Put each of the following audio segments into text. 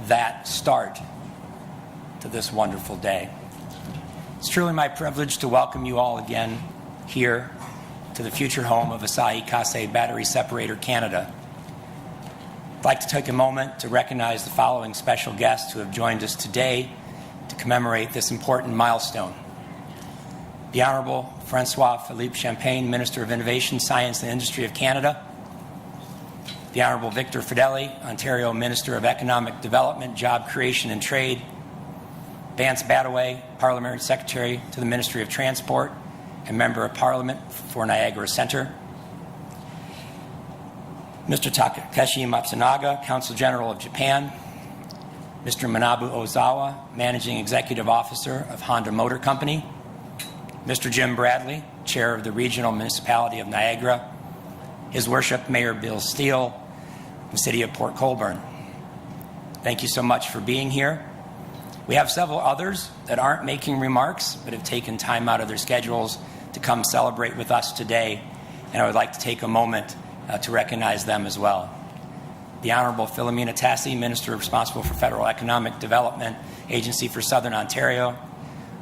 that start to this wonderful day. It's truly my privilege to welcome you all again here to the future home of Asahi Kasei Battery Separator Canada. I'd like to take a moment to recognize the following special guests who have joined us today to commemorate this important milestone. The Honourable François-Philippe Champagne, Minister of Innovation, Science and Industry of Canada. The Honourable Vic Fedeli, Ontario Minister of Economic Development, Job Creation and Trade. Vance Badaway, Parliamentary Secretary to the Ministry of Transport and Member of Parliament for Niagara Centre. Mr. Takeshi Matsunaga, Consul General of Japan. Mr. Manabu Ozawa, Managing Executive Officer of Honda Motor Company. Mr. Jim Bradley, Chair of the Regional Municipality of Niagara. His Worship Mayor Bill Steele, from the City of Port Colborne. Thank you so much for being here. We have several others that aren't making remarks but have taken time out of their schedules to come celebrate with us today, and I would like to take a moment to recognize them as well. The Honourable Philomena Tassi, Minister responsible for Federal Economic Development Agency for Southern Ontario.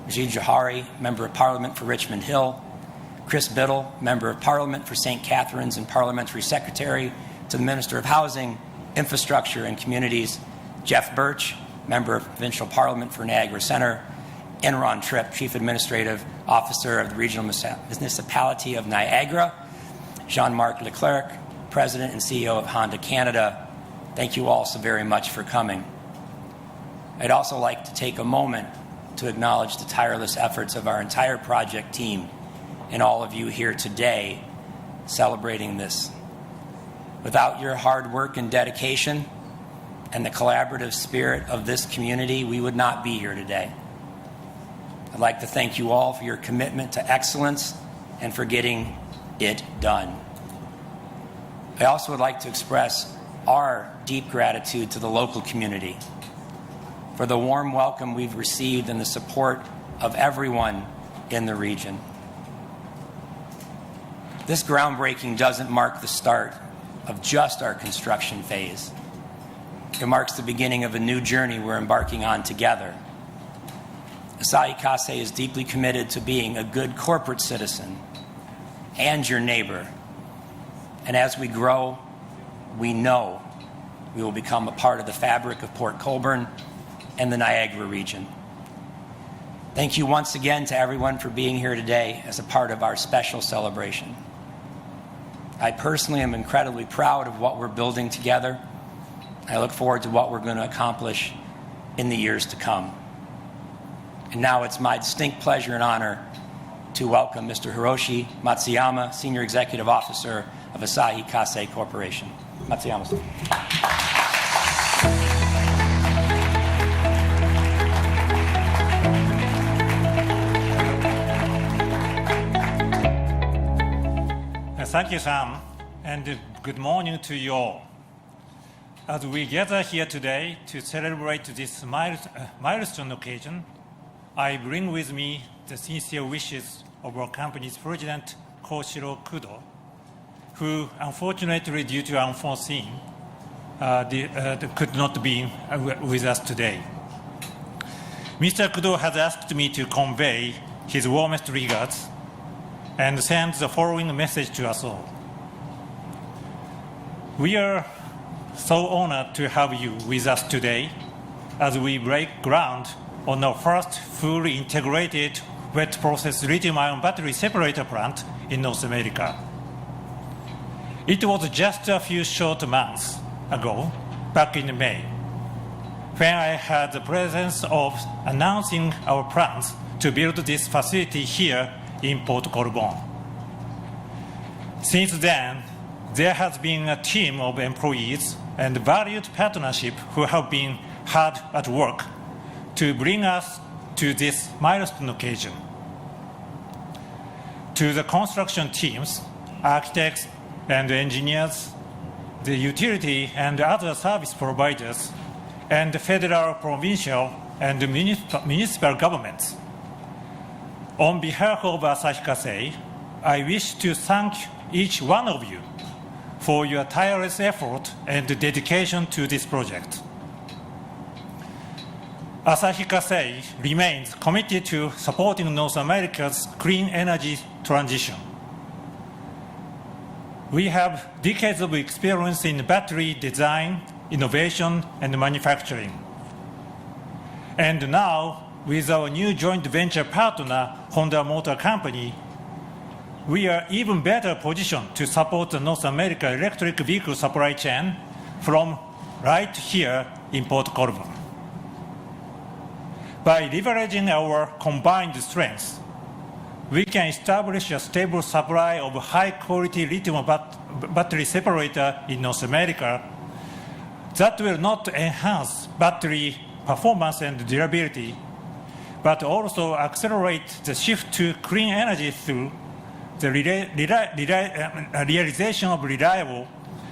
Rajid Johari, Member of Parliament for Richmond Hill. Chris Biddle, Member of Parliament for St. Catharines and Parliamentary Secretary to the Minister of Housing, Infrastructure and Communities. Jeff Birch, Member of Provincial Parliament for Niagara Centre. And Ron Tripp, Chief Administrative Officer of the Regional Municipality of Niagara. Jean-Marc Leclerc, President and CEO of Honda Canada. Thank you all so very much for coming. I'd also like to take a moment to acknowledge the tireless efforts of our entire project team and all of you here today celebrating this. Without your hard work and dedication and the collaborative spirit of this community, we would not be here today. I'd like to thank you all for your commitment to excellence and for getting it done. I also would like to express our deep gratitude to the local community for the warm welcome we've received and the support of everyone in the region. This groundbreaking doesn't mark the start of just our construction phase. It marks the beginning of a new journey we're embarking on together. Asahi Kasei is deeply committed to being a good corporate citizen and your neighbor. And as we grow, we know we will become a part of the fabric of Port Colborne and the Niagara region. Thank you once again to everyone for being here today as a part of our special celebration. I personally am incredibly proud of what we're building together. I look forward to what we're going to accomplish in the years to come. And now it's my distinct pleasure and honor to welcome Mr. Hiroshi Matsuyama, Senior Executive Officer of Asahi Kasei Corporation. Matsuyama. Thank you, Sam, and good morning to you all. As we gather here today to celebrate this milestone occasion, I bring with me the sincere wishes of our company's President, Koshiro Kudo, who unfortunately, due to unforeseen, could not be with us today. Mr. Kudo has asked me to convey his warmest regards and sends the following message to us all. We are so honored to have you with us today as we break ground on our first fully integrated wet process lithium-ion battery separator plant in North America. It was just a few short months ago, back in May, when I had the presence of announcing our plans to build this facility here in Port Colborne. Since then, there has been a team of employees and valued partnership who have been hard at work to bring us to this milestone occasion. To the construction teams, architects and engineers, the utility and other service providers, and the federal, provincial, and municipal governments. On behalf of Asahi Kasei, I wish to thank each one of you for your tireless effort and dedication to this project. Asahi Kasei remains committed to supporting North America's clean energy transition. We have decades of experience in battery design, innovation, and manufacturing. And now, with our new joint venture partner, Honda Motor Company, we are even better positioned to support the North America electric vehicle supply chain from right here in Port Colborne. By leveraging our combined strengths, we can establish a stable supply of high-quality lithium battery separator in North America that will not enhance battery performance and durability, but also accelerate the shift to clean energy through the realization of reliable,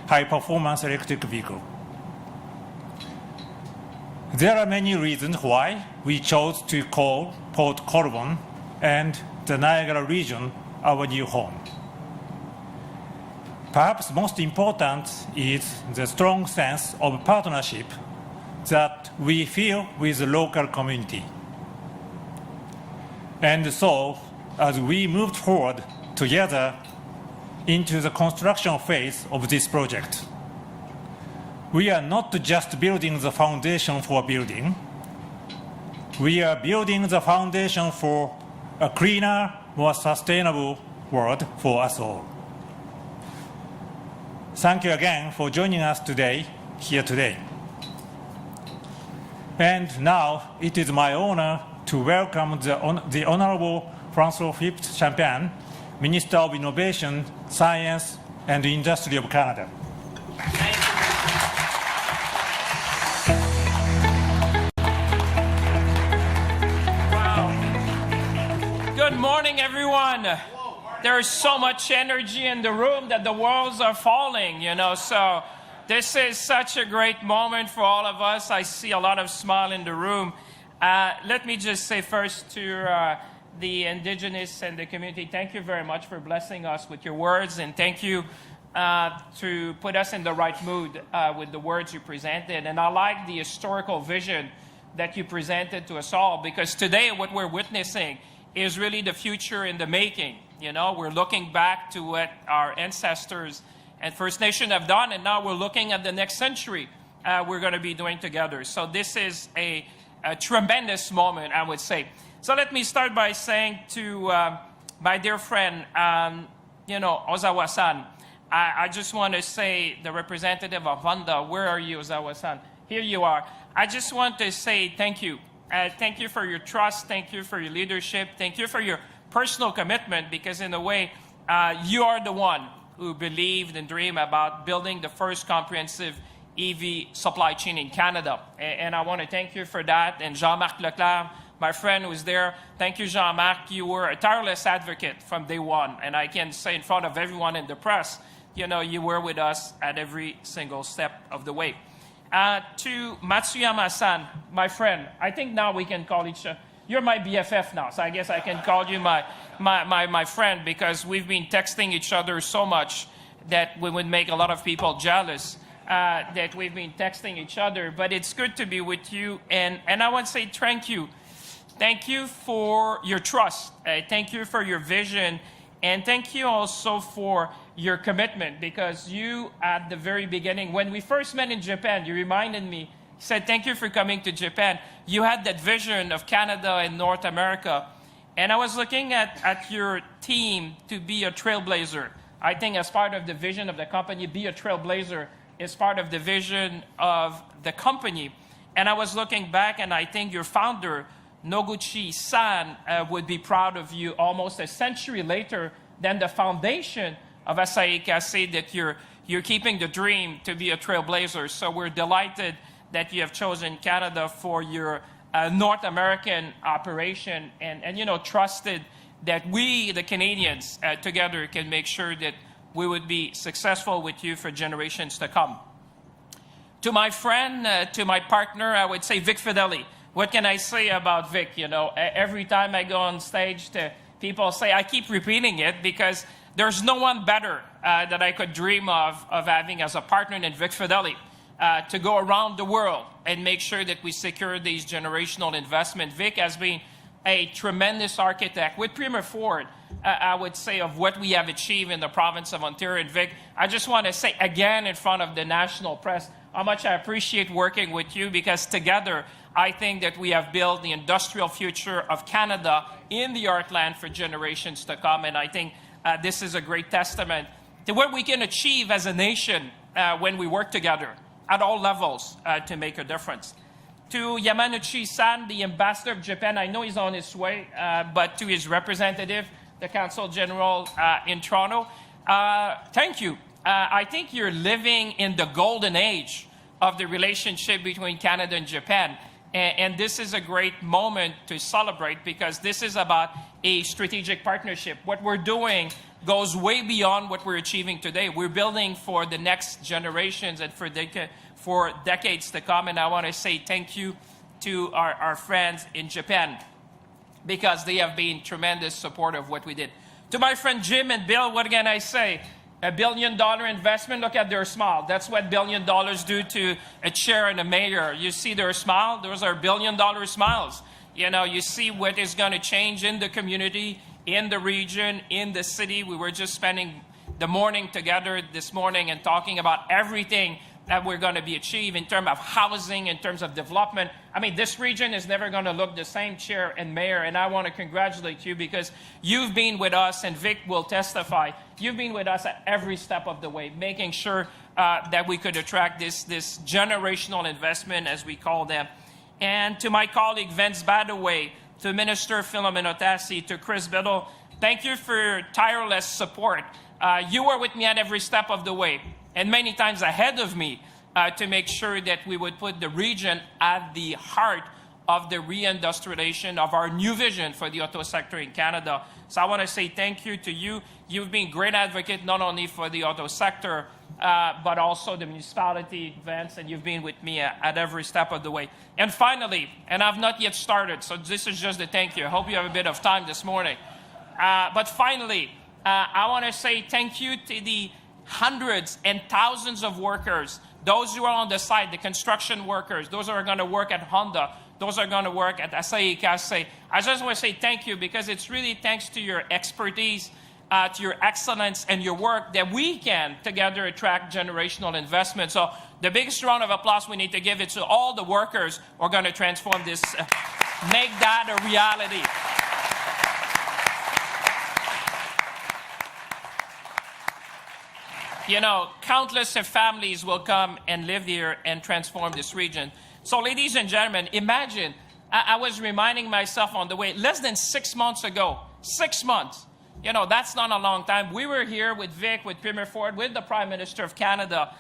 high-performance electric vehicle. There are many reasons why we chose to call Port Colborne and the Niagara region our new home. Perhaps most important is the strong sense of partnership that we feel with the local community. And so, as we moved forward together into the construction phase of this project, we are not just building the foundation for building. We are building the foundation for a cleaner, more sustainable world for us all. Thank you again for joining us here today. And now it is my honor to welcome the Honorable François-Philippe Champagne, Minister of Innovation, Science and Industry of Canada. Good morning, everyone. There's so much energy in the room that the walls are falling, so this is such a great moment for all of us. I see a lot of smile in the room. Let me just say first to the indigenous and the community, thank you very much for blessing us with your words, and thank you to put us in the right mood with the words you presented. And I like the historical vision that you presented to us all, because today what we're witnessing is really the future in the making. We're looking back to what our ancestors and First Nation have done, and now we're looking at the next century we're going to be doing together. So this is a tremendous moment, I would say. So let me start by saying to my dear friend, Ozawa-san, I just want to say, the representative of Honda, where are you, Ozawa-san? Here you are. I just want to say thank you. Thank you for your trust. Thank you for your leadership. Thank you for your personal commitment, because in a way, you are the one who believed and dreamed about building the first comprehensive EV supply chain in Canada. And I want to thank you for that. And Jean-Marc Leclerc, my friend who's there, thank you, Jean-Marc. You were a tireless advocate from day one. And I can say in front of everyone in the press, you were with us at every single step of the way. To Matsuyama-san, my friend, I think now we can call each other. You're my BFF now, so I guess I can call you my friend, because we've been texting each other so much that we would make a lot of people jealous that we've been texting each other. But it's good to be with you, and I want to say thank you. Thank you for your trust. Thank you for your vision, and thank you also for your commitment, because you, at the very beginning, when we first met in Japan, you reminded me, said, thank you for coming to Japan. You had that vision of Canada and North America. And I was looking at your team to be a trailblazer. I think as part of the vision of the company, be a trailblazer is part of the vision of the company. And I was looking back, and I think your founder, Noguchi-san, would be proud of you almost a century later than the foundation of Asahi Kasei, that you're keeping the dream to be a trailblazer. So we're delighted that you have chosen Canada for your North American operation, and trusted that we, the Canadians, together can make sure that we would be successful with you for generations to come. To my friend, to my partner, I would say Vic Fedeli. What can I say about Vic? Every time I go on stage, people say, I keep repeating it, because there's no one better that I could dream of having as a partner than Vic Fedeli. to go around the world and make sure that we secure these generational investments. Vic has been a tremendous architect with Premier Ford, I would say, of what we have achieved in the province of Ontario. And Vic, I just want to say again in front of the national press how much I appreciate working with you, because together I think that we have built the industrial future of Canada in the heartland for generations to come. And I think this is a great testament to what we can achieve as a nation when we work together at all levels to make a difference. To Yamauchi-san, the ambassador of Japan, I know he's on his way, but to his representative, the Consul General in Toronto, thank you. I think you're living in the golden age of the relationship between Canada and Japan. And this is a great moment to celebrate, because this is about a strategic partnership. What we're doing goes way beyond what we're achieving today. We're building for the next generations and for decades to come. And I want to say thank you to our friends in Japan, because they have been tremendous support of what we did. To my friend Jim and Bill, what can I say? $1 billion investment, look at their smile. That's what $1 billion do to a chair and a mayor. You see their smile? Those are $1 billion smiles. You know, you see what is going to change in the community, in the region, in the city. We were just spending the morning together this morning and talking about everything that we're going to be achieved in terms of housing, in terms of development. I mean, this region is never going to look the same, Chair and Mayor, and I want to congratulate you, because you've been with us, and Vic will testify, you've been with us at every step of the way, making sure that we could attract this generational investment, as we call them. And to my colleague Vince Badaway, to Minister Philomena Tassi, to Chris Biddle, thank you for your tireless support. You were with me at every step of the way, and many times ahead of me, to make sure that we would put the region at the heart of the reindustrialization of our new vision for the auto sector in Canada. So I want to say thank you to you. You've been a great advocate, not only for the auto sector, but also the municipality events, and you've been with me at every step of the way. And finally, and I've not yet started, so this is just a thank you. I hope you have a bit of time this morning. But finally, I want to say thank you to the hundreds and thousands of workers, those who are on the site, the construction workers, those who are going to work at Honda, those are going to work at Asahi Kasei. I just want to say thank you, because it's really thanks to your expertise, to your excellence and your work, that we can together attract generational investment. So the biggest round of applause we need to give it to all the workers who are going to transform this, make that a reality. You know, countless of families will come and live here and transform this region. So, ladies and gentlemen, imagine, I was reminding myself on the way, less than 6 months ago, 6 months, you know, that's not a long time. We were here with Vic, with Premier Ford, with the Prime Minister of Canada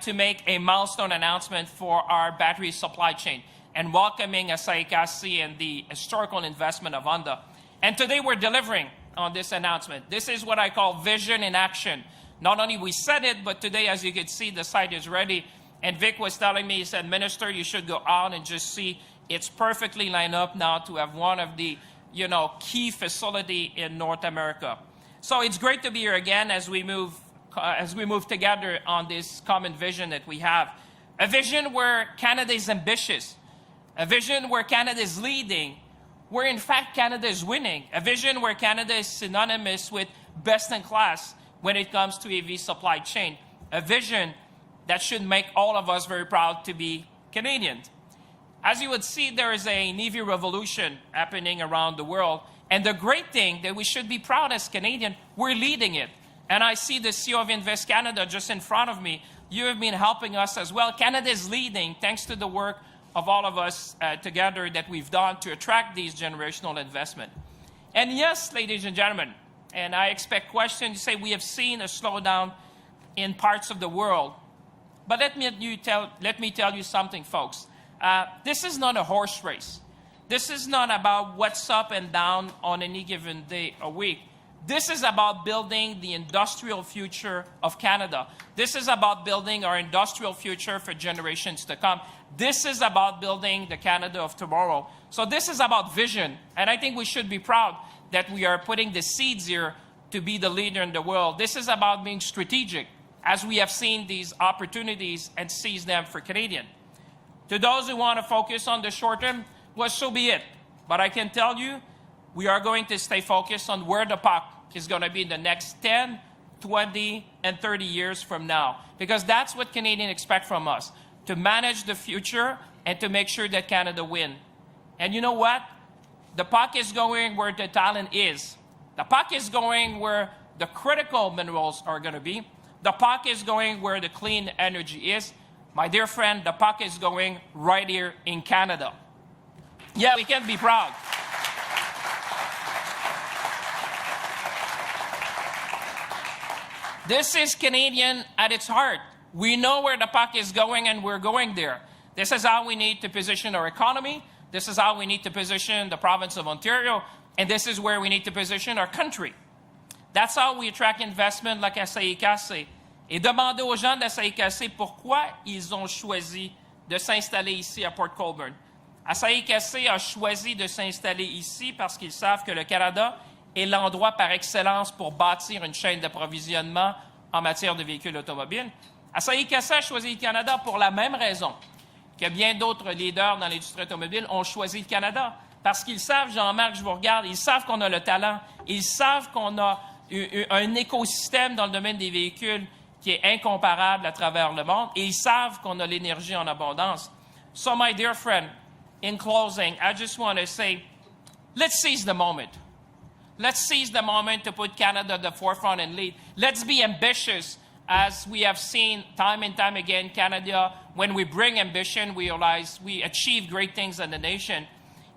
to make a milestone announcement for our battery supply chain and welcoming Asahi Kasei and the historical investment of Honda. And today we're delivering on this announcement. This is what I call vision in action. Not only we said it, but today, as you can see, the site is ready. And Vic was telling me, he said, Minister, you should go out and just see. It's perfectly lined up now to have one of the, you know, key facility in North America. So it's great to be here again as we move together on this common vision that we have. A vision where Canada is ambitious. A vision where Canada is leading. Where, in fact, Canada is winning. A vision where Canada is synonymous with best in class when it comes to EV supply chain. A vision that should make all of us very proud to be Canadians. As you would see, there is an EV revolution happening around the world. And the great thing that we should be proud as Canadians, we're leading it. And I see the CEO of Invest Canada just in front of me. You have been helping us as well. Canada is leading thanks to the work of all of us together that we've done to attract these generational investment. And yes, ladies and gentlemen, and I expect questions to say we have seen a slowdown in parts of the world. But let me tell you something, folks. This is not a horse race. This is not about what's up and down on any given day or week. This is about building the industrial future of Canada. This is about building our industrial future for generations to come. This is about building the Canada of tomorrow. So this is about vision. And I think we should be proud that we are putting the seeds here to be the leader in the world. This is about being strategic. as we have seen these opportunities and seize them for Canadian. To those who want to focus on the short term, well, so be it. But I can tell you, we are going to stay focused on where the puck is going to be in the next 10, 20, and 30 years from now. Because that's what Canadians expect from us, to manage the future and to make sure that Canada win. And you know what? The puck is going where the talent is. The puck is going where the critical minerals are going to be. The puck is going where the clean energy is. My dear friend, the puck is going right here in Canada. Yeah, we can be proud. This is Canadian at its heart. We know where the puck is going, and we're going there. This is how we need to position our economy. This is how we need to position the province of Ontario. And this is where we need to position our country. That's how we attract investment like SAIKC. Et demandez aux gens de SAIKC pourquoi ils ont choisi de s'installer ici à Port Colborne. SAIKC a choisi de s'installer ici parce qu'ils savent que le Canada est l'endroit par excellence pour bâtir une chaîne d'approvisionnement en matière de véhicules automobiles. SAIKC a choisi le Canada pour la même raison que bien d'autres leaders dans l'industrie automobile ont choisi le Canada. Parce qu'ils savent, Jean-Marc, je vous regarde, ils savent qu'on a le talent, ils savent qu'on a un écosystème dans le domaine des véhicules qui est incomparable à travers le monde, et ils savent qu'on a l'énergie en abondance. So, my dear friend, in closing, I just want to say, let's seize the moment. Let's seize the moment to put Canada at the forefront and lead. Let's be ambitious, as we have seen time and time again, Canada, when we bring ambition, we realize we achieve great things in the nation.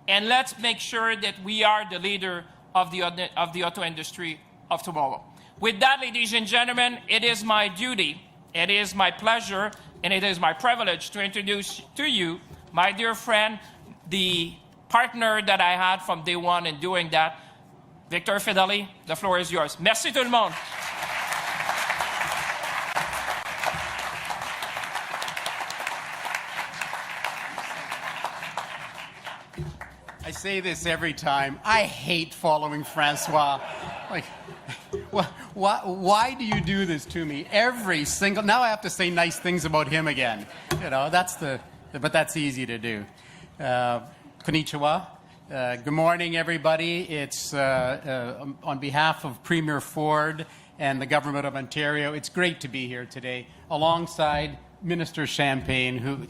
And let's make sure that we are the leader of the auto industry of tomorrow. With that, ladies and gentlemen, it is my duty, it is my pleasure, and it is my privilege to introduce to you, my dear friend, the partner that I had from day one in doing that, Vic Fedeli. The floor is yours. Merci tout le monde. I say this every time. I hate following Francois. Like, why do you do this to me? Every single... Now I have to say nice things about him again. You know, but that's easy to do. Konnichiwa. Good morning, everybody. It's on behalf of Premier Ford and the Government of Ontario, it's great to be here today alongside Minister Champagne, who...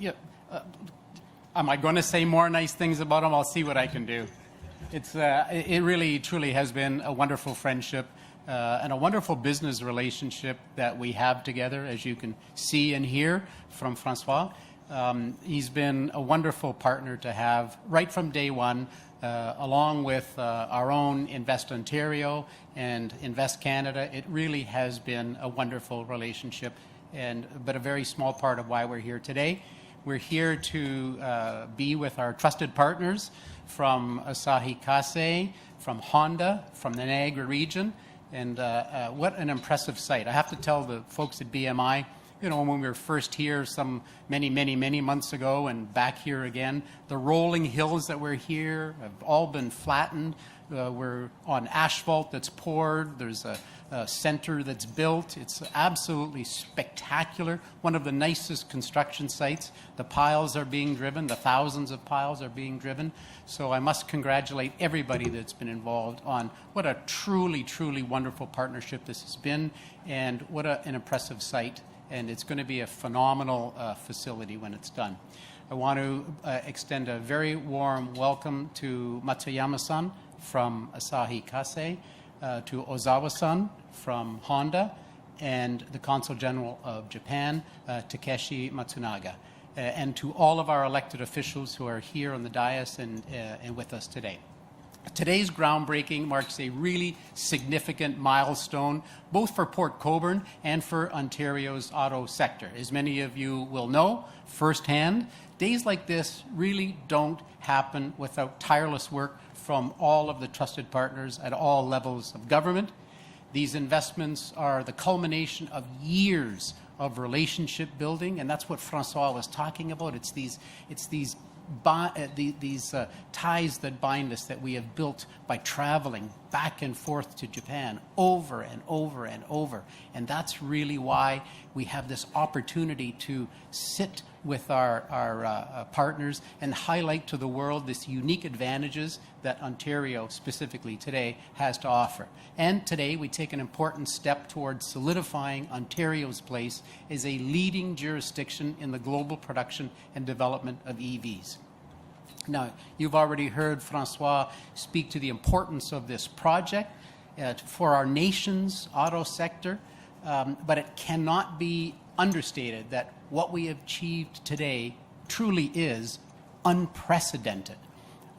am I going to say more nice things about him? I'll see what I can do. It really, truly has been a wonderful friendship and a wonderful business relationship that we have together, as you can see and hear from Francois. He's been a wonderful partner to have right from day one, along with our own Invest Ontario and Invest Canada. It really has been a wonderful relationship, but a very small part of why we're here today. We're here to be with our trusted partners from Asahi Kasei, from Honda, from the Niagara region, and what an impressive site. I have to tell the folks at BMI, you know, when we were first here some many months ago and back here again, the rolling hills that we're here have all been flattened. We're on asphalt that's poured. There's a center that's built. It's absolutely spectacular. One of the nicest construction sites. The piles are being driven. The thousands of piles are being driven. So I must congratulate everybody that's been involved on what a truly, truly wonderful partnership this has been, and what an impressive site. And it's going to be a phenomenal facility when it's done. I want to extend a very warm welcome to Matsuyama-san from Asahi Kasei, to Ozawa-san from Honda, and the Consul General of Japan, Takeshi Matsunaga, and to all of our elected officials who are here on the dais and with us today. Today's groundbreaking marks a really significant milestone, both for Port Colborne and for Ontario's auto sector. As many of you will know firsthand, days like this really don't happen without tireless work from all of the trusted partners at all levels of government. These investments are the culmination of years of relationship building, and that's what Francois was talking about. It's these ties that bind us that we have built by traveling back and forth to Japan over and over and over. And that's really why we have this opportunity to sit with our partners and highlight to the world this unique advantages that Ontario, specifically today, has to offer. And today we take an important step towards solidifying Ontario's place as a leading jurisdiction in the global production and development of EVs. Now, you've already heard Francois speak to the importance of this project for our nation's auto sector, but it cannot be understated that what we have achieved today truly is unprecedented.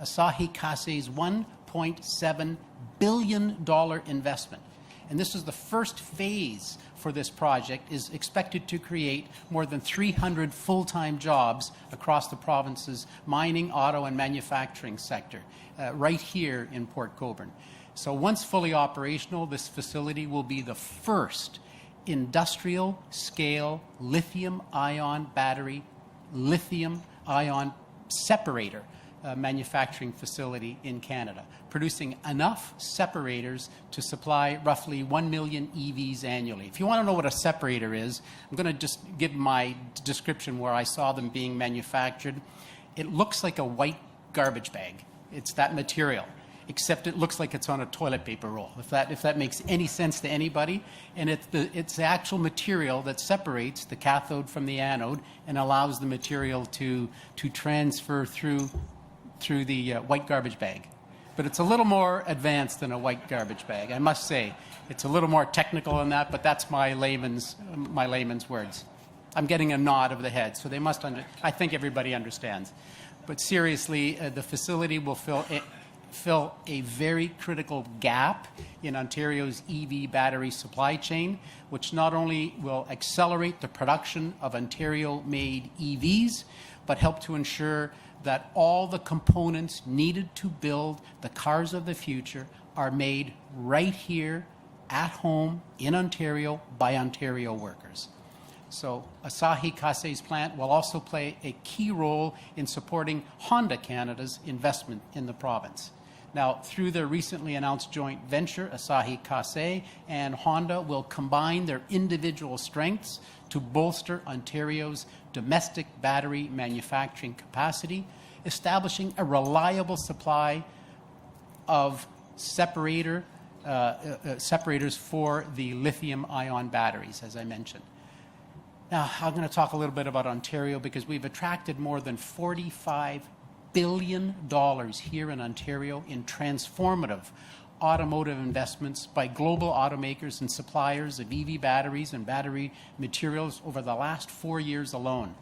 Asahi Kasei's $1.7 billion investment, and this is the first phase for this project, is expected to create more than 300 full-time jobs across the province's mining, auto, and manufacturing sector, right here in Port Colborne. So once fully operational, this facility will be the first industrial-scale lithium-ion battery, lithium-ion separator manufacturing facility in Canada, producing enough separators to supply roughly 1 million EVs annually. If you want to know what a separator is, I'm going to just give my description where I saw them being manufactured. It looks like a white garbage bag. It's that material, except it looks like it's on a toilet paper roll, if that makes any sense to anybody. And it's the actual material that separates the cathode from the anode and allows the material to transfer through the white garbage bag. But it's a little more advanced than a white garbage bag, I must say. It's a little more technical than that, but that's my layman's words. I'm getting a nod of the head, so they must I think everybody understands. But seriously, the facility will fill a very critical gap in Ontario's EV battery supply chain, which not only will accelerate the production of Ontario-made EVs, but help to ensure that all the components needed to build the cars of the future are made right here at home in Ontario by Ontario workers. So Asahi Kasei's plant will also play a key role in supporting Honda Canada's investment in the province. Now, through their recently announced joint venture, Asahi Kasei and Honda will combine their individual strengths to bolster Ontario's domestic battery manufacturing capacity, establishing a reliable supply of separators for the lithium-ion batteries, as I mentioned. Now, I'm going to talk a little bit about Ontario because we've attracted more than $45 billion here in Ontario in transformative automotive investments by global automakers and suppliers of EV batteries and battery materials over the last 4 years alone.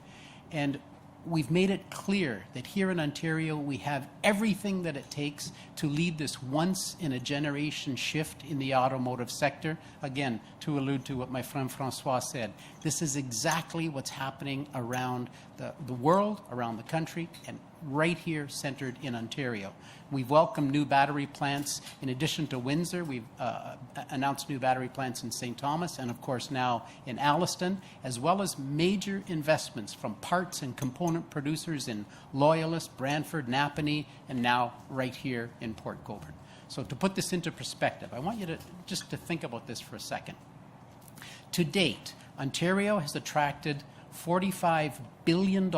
And we've made it clear that here in Ontario we have everything that it takes to lead this once-in-a-generation shift in the automotive sector. Again, to allude to what my friend Francois said, this is exactly what's happening around the world, around the country, and right here centered in Ontario. We've welcomed new battery plants. In addition to Windsor, we've announced new battery plants in St. Thomas and, of course, now in Alliston, as well as major investments from parts and component producers in Loyalist, Brantford, Napanee, and now right here in Port Colborne. So to put this into perspective, I want you to just to think about this for a second. To date, Ontario has attracted $45 billion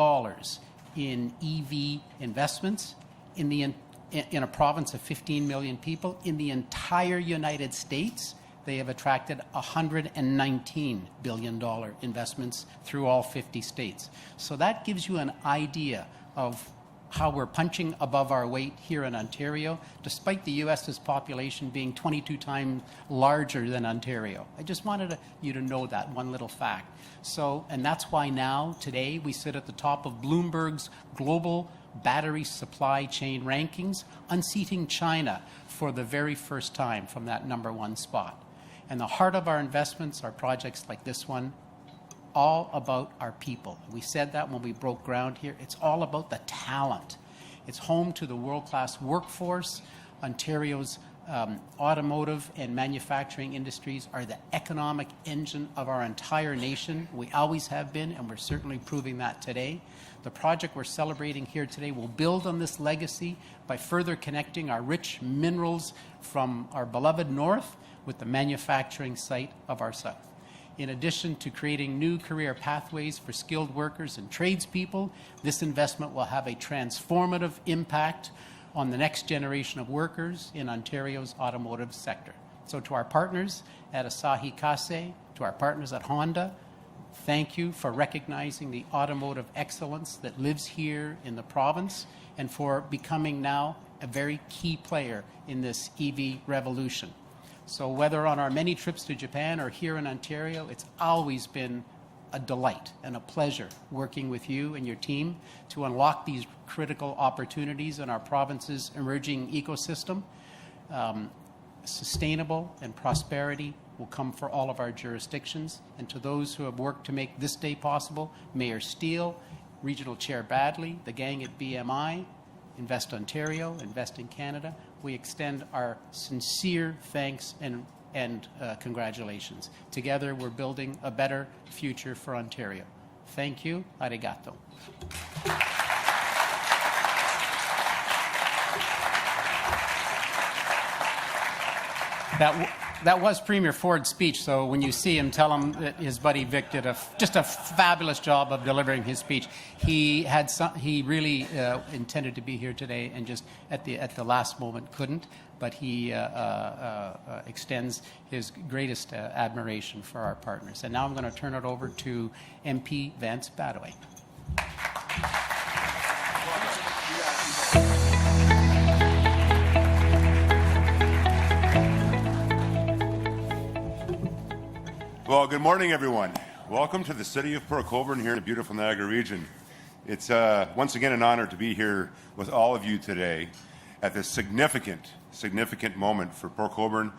in EV investments in a province of 15 million people. In the entire United States, they have attracted $119 billion investments through all 50 states. So that gives you an idea of how we're punching above our weight here in Ontario, despite the U.S.'s population being 22 times larger than Ontario. I just wanted you to know that one little fact. So, and that's why now, today, we sit at the top of Bloomberg's global battery supply chain rankings, unseating China for the very first time from that #1 spot. And the heart of our investments are projects like this one, all about our people. We said that when we broke ground here. It's all about the talent. It's home to the world-class workforce, Ontario's Automotive and manufacturing industries are the economic engine of our entire nation. We always have been, and we're certainly proving that today. The project we're celebrating here today will build on this legacy by further connecting our rich minerals from our beloved north with the manufacturing site of our south. In addition to creating new career pathways for skilled workers and tradespeople, this investment will have a transformative impact on the next generation of workers in Ontario's automotive sector. So to our partners at Asahi Kasei, to our partners at Honda, thank you for recognizing the automotive excellence that lives here in the province and for becoming now a very key player in this EV revolution. So whether on our many trips to Japan or here in Ontario, it's always been a delight and a pleasure working with you and your team to unlock these critical opportunities in our province's emerging ecosystem. Sustainable and prosperity will come for all of our jurisdictions. And to those who have worked to make this day possible, Mayor Steele, Regional Chair Badley, the gang at BMI, Invest Ontario, Invest in Canada, we extend our sincere thanks and congratulations. Together, we're building a better future for Ontario. Thank you. Arigato. That was Premier Ford's speech, so when you see him, tell him that his buddy Vic did just a fabulous job of delivering his speech. He really intended to be here today and just at the last moment couldn't, but he extends his greatest admiration for our partners. And now I'm going to turn it over to MP Vance Badaway. Well, good morning, everyone. Welcome to the city of Port Colborne here in the beautiful Niagara region. It's once again an honor to be here with all of you today at this significant moment for Port Colborne